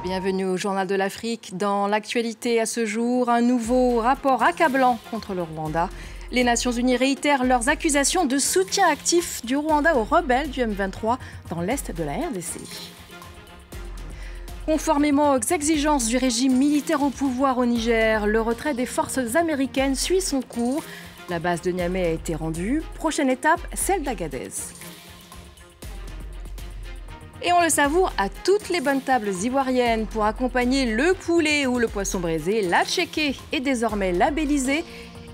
Bienvenue au Journal de l'Afrique. Dans l'actualité à ce jour, un nouveau rapport accablant contre le Rwanda. Les Nations Unies réitèrent leurs accusations de soutien actif du Rwanda aux rebelles du M23 dans l'est de la RDC. Conformément aux exigences du régime militaire au pouvoir au Niger, le retrait des forces américaines suit son cours. La base de Niamey a été rendue. Prochaine étape, celle d'Agadez. Et on le savoure à toutes les bonnes tables ivoiriennes pour accompagner le poulet ou le poisson braisé. La tchéké est désormais labellisée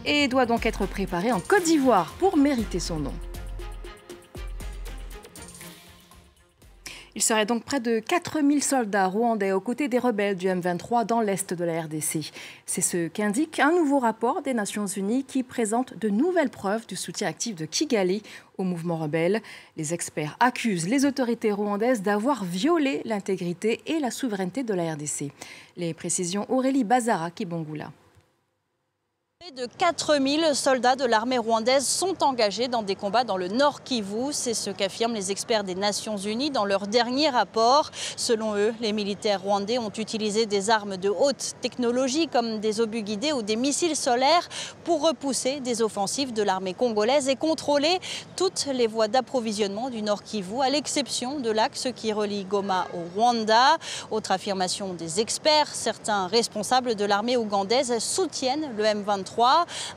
et doit donc être préparée en Côte d'Ivoire pour mériter son nom. Il serait donc près de 4000 soldats rwandais aux côtés des rebelles du M23 dans l'est de la RDC. C'est ce qu'indique un nouveau rapport des Nations Unies qui présente de nouvelles preuves du soutien actif de Kigali au mouvement rebelle. Les experts accusent les autorités rwandaises d'avoir violé l'intégrité et la souveraineté de la RDC. Les précisions Aurélie Bazara-Kibongula. Près de 4000 soldats de l'armée rwandaise sont engagés dans des combats dans le Nord Kivu. C'est ce qu'affirment les experts des Nations Unies dans leur dernier rapport. Selon eux, les militaires rwandais ont utilisé des armes de haute technologie comme des obus guidés ou des missiles solaires pour repousser des offensives de l'armée congolaise et contrôler toutes les voies d'approvisionnement du Nord Kivu, à l'exception de l'axe qui relie Goma au Rwanda. Autre affirmation des experts, certains responsables de l'armée ougandaise soutiennent le M23.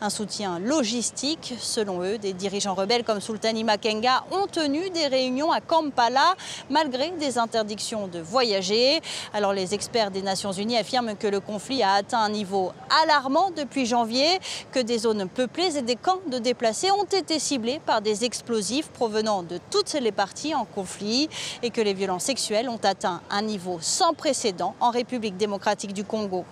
Un soutien logistique. Selon eux, des dirigeants rebelles comme Sultani Makenga ont tenu des réunions à Kampala malgré des interdictions de voyager. Alors les experts des Nations Unies affirment que le conflit a atteint un niveau alarmant depuis janvier, que des zones peuplées et des camps de déplacés ont été ciblés par des explosifs provenant de toutes les parties en conflit et que les violences sexuelles ont atteint un niveau sans précédent en République démocratique du Congo.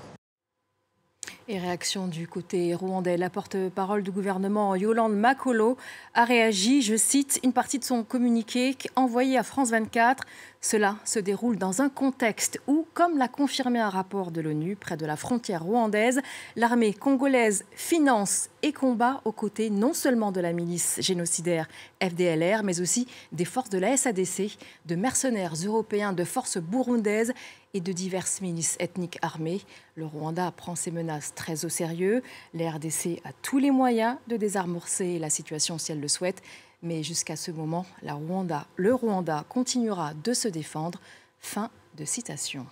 Et réaction du côté rwandais, la porte-parole du gouvernement Yolande Makolo a réagi, je cite, une partie de son communiqué envoyé à France 24. Cela se déroule dans un contexte où, comme l'a confirmé un rapport de l'ONU près de la frontière rwandaise, l'armée congolaise finance et combat aux côtés non seulement de la milice génocidaire FDLR, mais aussi des forces de la SADC, de mercenaires européens, de forces burundaises et de diverses milices ethniques armées. Le Rwanda prend ces menaces très au sérieux. La RDC a tous les moyens de désamorcer la situation si elle le souhaite. Mais jusqu'à ce moment, le Rwanda continuera de se défendre. Fin de citation.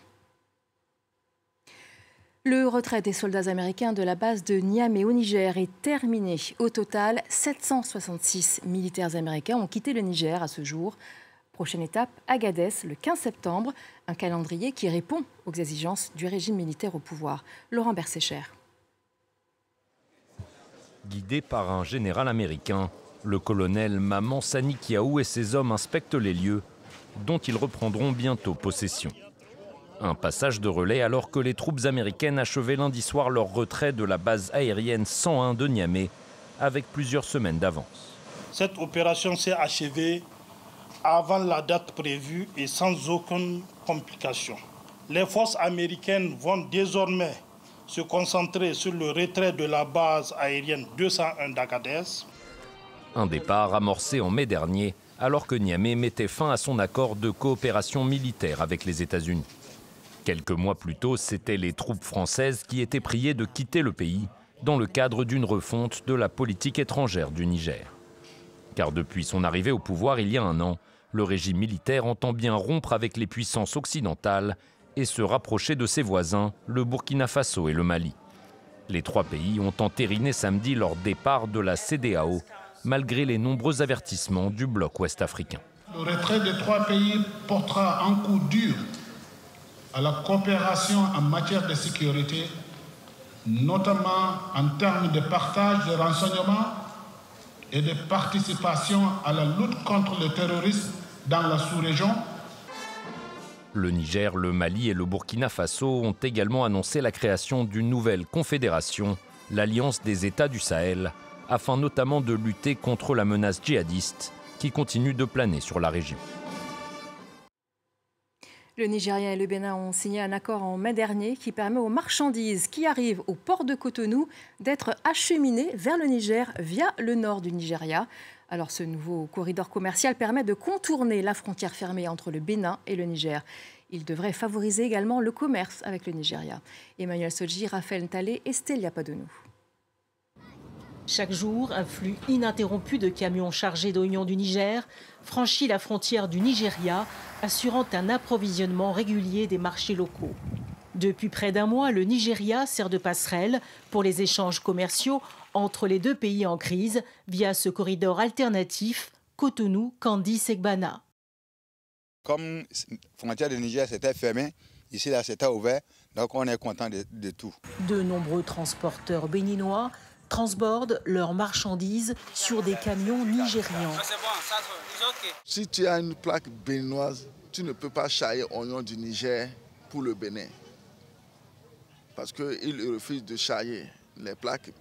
Le retrait des soldats américains de la base de Niamey au Niger est terminé. Au total, 766 militaires américains ont quitté le Niger à ce jour. Prochaine étape, Agadez, le 15 septembre, un calendrier qui répond aux exigences du régime militaire au pouvoir. Laurent Bersécher. Guidé par un général américain, le colonel Maman Sani Kiaou et ses hommes inspectent les lieux dont ils reprendront bientôt possession. Un passage de relais alors que les troupes américaines achevaient lundi soir leur retrait de la base aérienne 101 de Niamey avec plusieurs semaines d'avance. Cette opération s'est achevée avant la date prévue et sans aucune complication. Les forces américaines vont désormais se concentrer sur le retrait de la base aérienne 201 d'Agadez. Un départ amorcé en mai dernier, alors que Niamey mettait fin à son accord de coopération militaire avec les États-Unis. Quelques mois plus tôt, c'étaient les troupes françaises qui étaient priées de quitter le pays dans le cadre d'une refonte de la politique étrangère du Niger. Car depuis son arrivée au pouvoir il y a un an, le régime militaire entend bien rompre avec les puissances occidentales et se rapprocher de ses voisins, le Burkina Faso et le Mali. Les trois pays ont entériné samedi leur départ de la CEDEAO, malgré les nombreux avertissements du bloc ouest-africain. Le retrait des trois pays portera un coup dur à la coopération en matière de sécurité, notamment en termes de partage de renseignements et de participation à la lutte contre le terrorisme dans la sous-région. Le Niger, le Mali et le Burkina Faso ont également annoncé la création d'une nouvelle confédération, l'Alliance des États du Sahel, afin notamment de lutter contre la menace djihadiste qui continue de planer sur la région. Le Nigeria et le Bénin ont signé un accord en mai dernier qui permet aux marchandises qui arrivent au port de Cotonou d'être acheminées vers le Niger via le nord du Nigeria. Alors ce nouveau corridor commercial permet de contourner la frontière fermée entre le Bénin et le Niger. Il devrait favoriser également le commerce avec le Nigeria. Emmanuel Sodji, Raphaël Ntalé et Stélia Padonou. Chaque jour, un flux ininterrompu de camions chargés d'oignons du Niger franchit la frontière du Nigeria, assurant un approvisionnement régulier des marchés locaux. Depuis près d'un mois, le Nigeria sert de passerelle pour les échanges commerciaux entre les deux pays en crise via ce corridor alternatif Cotonou-Kandji-Segbana. Comme la frontière du Niger s'était fermée, ici là c'était ouvert, donc on est content de tout. De nombreux transporteurs béninois transbordent leurs marchandises sur des camions nigérians. Si tu as une plaque béninoise, tu ne peux pas charger oignons du Niger pour le Bénin. Parce qu'ils refusent de charger les plaques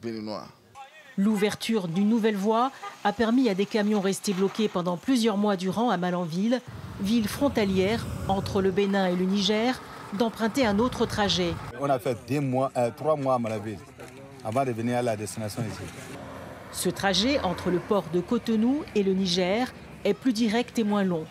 béninoises. L'ouverture d'une nouvelle voie a permis à des camions restés bloqués pendant plusieurs mois durant à Malanville, ville frontalière entre le Bénin et le Niger, d'emprunter un autre trajet. On a fait 3 mois à Malanville avant de venir à la destination ici. Ce trajet entre le port de Cotonou et le Niger est plus direct et moins long.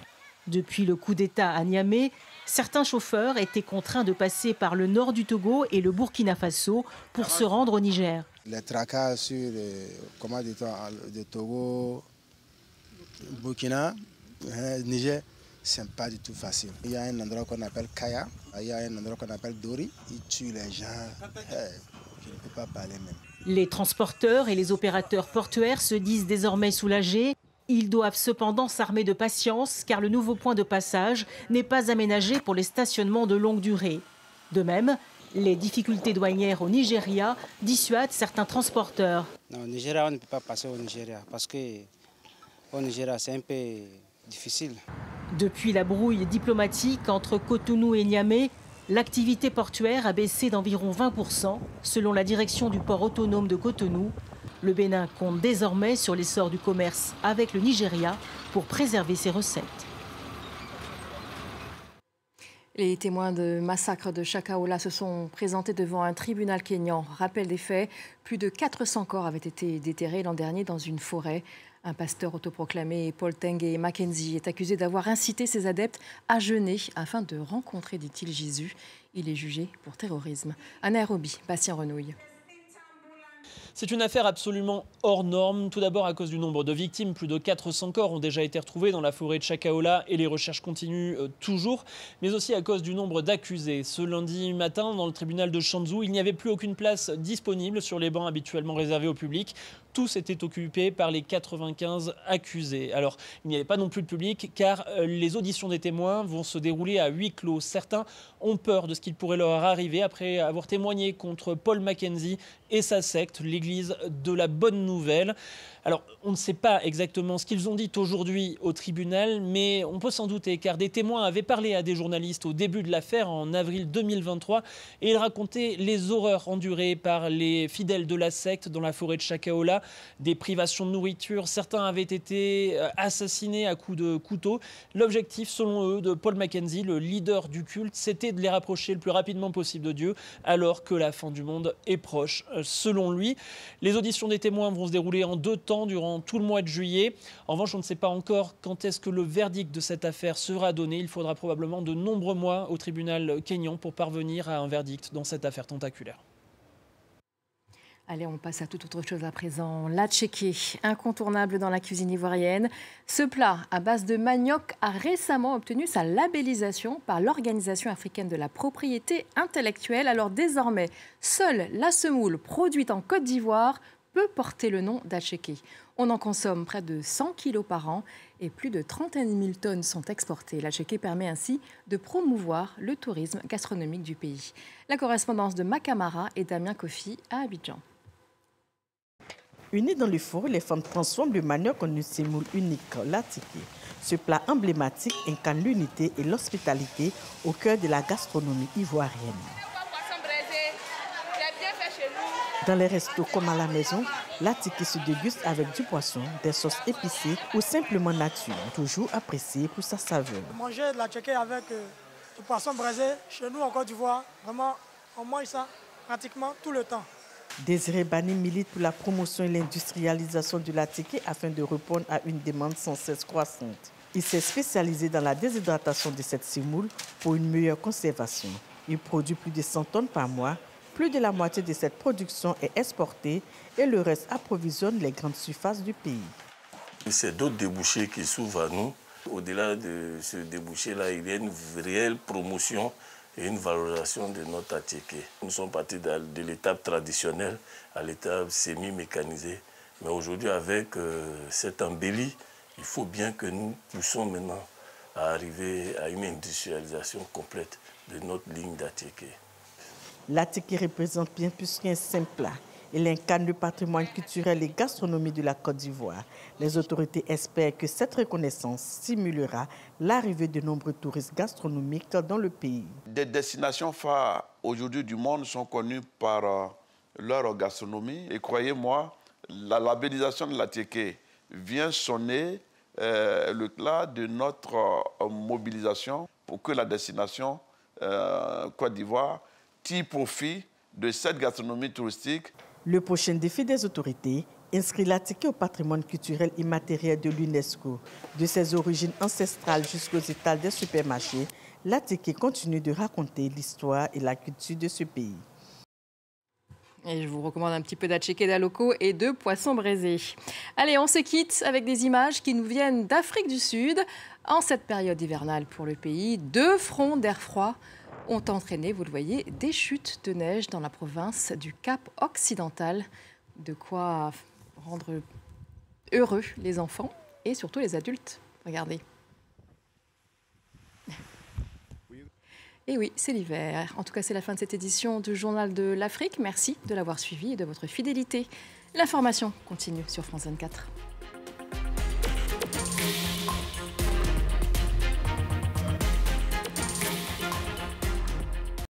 Depuis le coup d'État à Niamey, certains chauffeurs étaient contraints de passer par le nord du Togo et le Burkina Faso pour se rendre au Niger. Les tracas sur le Togo, Burkina, Niger, ce n'est pas du tout facile. Il y a un endroit qu'on appelle Kaya, il y a un endroit qu'on appelle Dori, ils tuent les gens. Je ne peux pas parler même. Les transporteurs et les opérateurs portuaires se disent désormais soulagés. Ils doivent cependant s'armer de patience car le nouveau point de passage n'est pas aménagé pour les stationnements de longue durée. De même, les difficultés douanières au Nigeria dissuadent certains transporteurs. Non, au Nigeria, on ne peut pas passer au Nigeria parce qu'au Nigeria, c'est un peu difficile. Depuis la brouille diplomatique entre Cotonou et Niamey, l'activité portuaire a baissé d'environ 20%, selon la direction du port autonome de Cotonou. Le Bénin compte désormais sur l'essor du commerce avec le Nigeria pour préserver ses recettes. Les témoins de massacre de Chakaola se sont présentés devant un tribunal kényan. Rappel des faits, plus de 400 corps avaient été déterrés l'an dernier dans une forêt. Un pasteur autoproclamé, Paul Tengue Mackenzie, est accusé d'avoir incité ses adeptes à jeûner afin de rencontrer, dit-il, Jésus. Il est jugé pour terrorisme. À Nairobi, Bastien Renouille. C'est une affaire absolument hors norme. Tout d'abord à cause du nombre de victimes. Plus de 400 corps ont déjà été retrouvés dans la forêt de Chakaola et les recherches continuent toujours. Mais aussi à cause du nombre d'accusés. Ce lundi matin, dans le tribunal de Shanzu, il n'y avait plus aucune place disponible sur les bancs habituellement réservés au public. Tous étaient occupés par les 95 accusés. Alors, il n'y avait pas non plus de public car les auditions des témoins vont se dérouler à huis clos. Certains ont peur de ce qu'il pourrait leur arriver après avoir témoigné contre Paul Mackenzie et sa secte, l'Église de la Bonne Nouvelle. Alors, on ne sait pas exactement ce qu'ils ont dit aujourd'hui au tribunal, mais on peut s'en douter, car des témoins avaient parlé à des journalistes au début de l'affaire, en avril 2023, et ils racontaient les horreurs endurées par les fidèles de la secte dans la forêt de Chakaola, des privations de nourriture. Certains avaient été assassinés à coups de couteau. L'objectif, selon eux, de Paul Mackenzie, le leader du culte, c'était de les rapprocher le plus rapidement possible de Dieu, alors que la fin du monde est proche, selon lui. Les auditions des témoins vont se dérouler en 2 temps durant tout le mois de juillet. En revanche, on ne sait pas encore quand est-ce que le verdict de cette affaire sera donné. Il faudra probablement de nombreux mois au tribunal kényan pour parvenir à un verdict dans cette affaire tentaculaire. Allez, on passe à toute autre chose à présent. L'atchéké, incontournable dans la cuisine ivoirienne. Ce plat à base de manioc a récemment obtenu sa labellisation par l'Organisation africaine de la propriété intellectuelle. Alors désormais, seule la semoule produite en Côte d'Ivoire peut porter le nom d'atchéké. On en consomme près de 100 kilos par an et plus de 31 000 tonnes sont exportées. L'atchéké permet ainsi de promouvoir le tourisme gastronomique du pays. La correspondance de Makamara et Damien Kofi à Abidjan. Unies dans le four, les femmes transforment le manioc en une semoule unique, l'attiqué. Ce plat emblématique incarne l'unité et l'hospitalité au cœur de la gastronomie ivoirienne. Dans les restos comme à la maison, l'attiqué se déguste avec du poisson, des sauces épicées ou simplement nature, toujours apprécié pour sa saveur. Manger de l'attiqué avec du poisson braisé, chez nous en Côte d'Ivoire, vraiment, on mange ça pratiquement tout le temps. Désiré Bani milite pour la promotion et l'industrialisation de l'attiqué afin de répondre à une demande sans cesse croissante. Il s'est spécialisé dans la déshydratation de cette semoule pour une meilleure conservation. Il produit plus de 100 tonnes par mois. Plus de la moitié de cette production est exportée et le reste approvisionne les grandes surfaces du pays. C'est d'autres débouchés qui s'ouvrent à nous. Au-delà de ce débouché-là, il y a une réelle promotion et une valorisation de notre attiéké. Nous sommes partis de l'étape traditionnelle à l'étape semi-mécanisée. Mais aujourd'hui, avec cette embellie, il faut bien que nous puissions maintenant arriver à une industrialisation complète de notre ligne d'attiéké. L'attiéké représente bien plus qu'un simple plat. Il incarne le patrimoine culturel et gastronomique de la Côte d'Ivoire. Les autorités espèrent que cette reconnaissance stimulera l'arrivée de nombreux touristes gastronomiques dans le pays. Des destinations phares aujourd'hui du monde sont connues par leur gastronomie. Et croyez-moi, la labellisation de l'attiéké vient sonner le clas de notre mobilisation pour que la destination Côte d'Ivoire tire profit de cette gastronomie touristique. Le prochain défi des autorités inscrit l'attiéké au patrimoine culturel immatériel de l'UNESCO. De ses origines ancestrales jusqu'aux étals des supermarchés, l'attiéké continue de raconter l'histoire et la culture de ce pays. Et je vous recommande un petit peu d'attiéké d'aloko et de poisson braisé. Allez, on se quitte avec des images qui nous viennent d'Afrique du Sud. En cette période hivernale pour le pays, 2 fronts d'air froid ont entraîné, vous le voyez, des chutes de neige dans la province du Cap occidental. De quoi rendre heureux les enfants et surtout les adultes. Regardez. Et oui, c'est l'hiver. En tout cas, c'est la fin de cette édition du Journal de l'Afrique. Merci de l'avoir suivi et de votre fidélité. L'information continue sur France 24.